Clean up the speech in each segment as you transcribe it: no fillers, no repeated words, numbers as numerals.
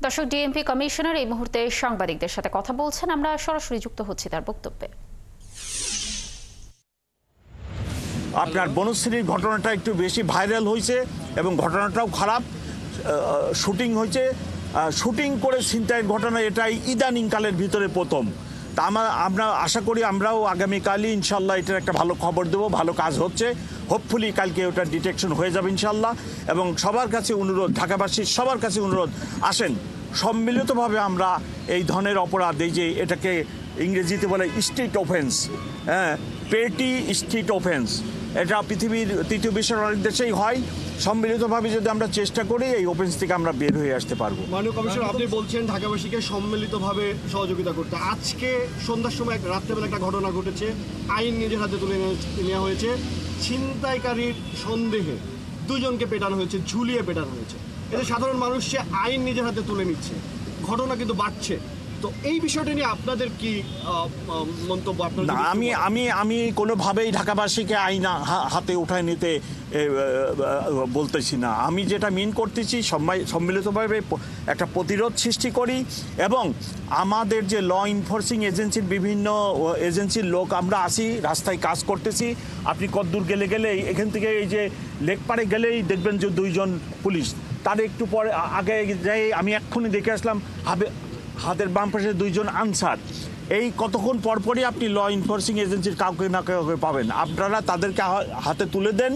দর্শক, DMP commissioner এই মুহূর্তে সাংবাদিকদের সাথে কথা বলছেন। আমরা সরাসরি যুক্ত হচ্ছি তার বক্তব্যে। আপনার বনশ্রীর ঘটনাটা একটু বেশি ভাইরাল হয়েছে এবং ঘটনাটাও খারাপ। শুটিং হয়েছে, শুটিং করে ছিনতাইয়ের ঘটনা এটাই ইদানিংকালের ভিতরে প্রথম। তা আমরা আশা করি আমরাও আগামীকালই ইনশাল্লাহ এটার একটা ভালো খবর দেবো। ভালো কাজ হচ্ছে, হোপফুলি কালকে ওটা ডিটেকশন হয়ে যাবে ইনশাল্লাহ। এবং সবার কাছে অনুরোধ, ঢাকাবাসীর সবার কাছে অনুরোধ, আসেন সম্মিলিতভাবে আমরা এই ধরনের অপরাধ, এই যে এটাকে ইংরেজিতে বলে স্ট্রিট অফেন্স, হ্যাঁ, পেটি স্ট্রিট অফেন্স, এটা পৃথিবীর তৃতীয় বিশ্বের অনেক দেশেই হয়। সম্মিলিতভাবে যদি আমরা চেষ্টা করি এই অফেন্স থেকে আমরা বের হয়ে আসতে পারবো। মাননীয় কমিশনার, আপনি বলছেন ঢাকাবাসীকে সম্মিলিতভাবে সহযোগিতা করতে। আজকে সন্ধ্যার সময় রাত্রেবেলা একটা ঘটনা ঘটেছে, আইন নিজের হাতে তুলে নেওয়া হয়েছে। ছিনতাইকারীর সন্দেহে দুজনকে পেটানো হয়েছে, ঝুলিয়ে পেটানো হয়েছে। এতে সাধারণ মানুষ সে আইন নিজের হাতে তুলে নিচ্ছে, ঘটনা কিন্তু বাড়ছে। তো এই বিষয়টা নিয়ে আপনাদের কি মন্তব্য? না, আমি কোনোভাবেই ঢাকাবাসীকে আইন হাতে উঠায় নিতে বলতেছি না। আমি যেটা মিন করতেছি, সম্মিলিতভাবে একটা প্রতিরোধ সৃষ্টি করি এবং আমাদের যে ল এনফোর্সিং এজেন্সির বিভিন্ন এজেন্সির লোক আমরা আসি, রাস্তায় কাজ করতেছি। আপনি কতদূর গেলে এখান থেকে এই যে লেকপাড়ে গেলেই দেখবেন যে দুইজন পুলিশ, তার একটু পরে আগে যাই আমি এক্ষুনি দেখে আসলাম হাতের বাম পাশে দুইজন আনসার। এই কতক্ষণ পরপরই আপনি ল এনফোর্সিং এজেন্সির কাউকে না কাউকে পাবেন। আপনারা তাদেরকে হাতে তুলে দেন,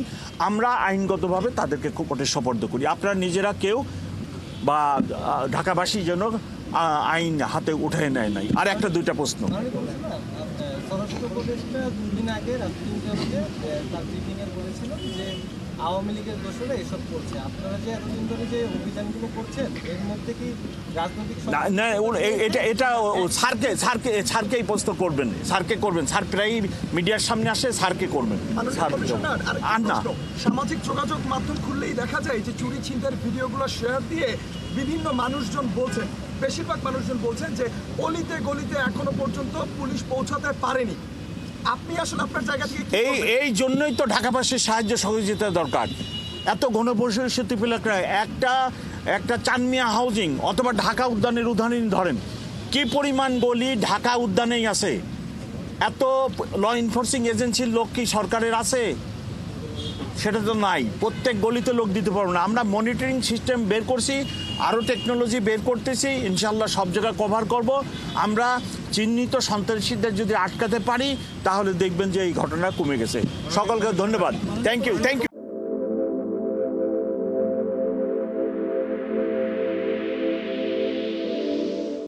আমরা আইনগতভাবে তাদেরকে কোর্টে সোপর্দ করি। আপনারা নিজেরা কেউ বা ঢাকাবাসী যেন আইন হাতে উঠে নেয় নাই। আর একটা দুইটা প্রশ্ন, আওয়ামী লীগের দোষরে এসব করছে। আপনারা যে এতদিন ধরে যে অভিযানগুলো করছেন এর মধ্যে কি রাজনৈতিক না, এটা স্যারকেই প্রশ্ন করবেন, স্যারকে করবেন। স্যার প্রায় মিডিয়ার সামনে আসে, স্যারকে করবেন। আর না, সামাজিক যোগাযোগ মাধ্যম খুললেই দেখা যায় যে চুরি ছিনতাইয়ের ভিডিওগুলো শেয়ার দিয়ে বিভিন্ন মানুষজন বলছেন, বেশিরভাগ মানুষজন বলছেন যে অলিতে গলিতে এখনো পর্যন্ত পুলিশ পৌঁছাতে পারেনি। আপনি আসলে আপনার জায়গা থেকে এই জন্যই তো ঢাকাবাসীর সাহায্য সহযোগিতা দরকার। এত ঘনবসতি এলাকা, একটা চানমিয়া হাউজিং অথবা ঢাকা উদ্যানের উদাহরণ ধরেন, কি পরিমাণ গলি ঢাকা উদ্যানেই আছে। এত ল এনফোর্সিং এজেন্সির লোক কি সরকারের আছে? সেটা তো নাই। প্রত্যেক গলিতে লোক দিতে পারবো না। আমরা মনিটরিং সিস্টেম বের করছি, আরও টেকনোলজি বের করতেছি, ইনশাল্লাহ সব জায়গায় কভার করব। আমরা চিহ্নিত সন্ত্রাসীদের যদি আটকাতে পারি তাহলে দেখবেন যে এই ঘটনা কমে গেছে। সকলকে ধন্যবাদ। Thank you.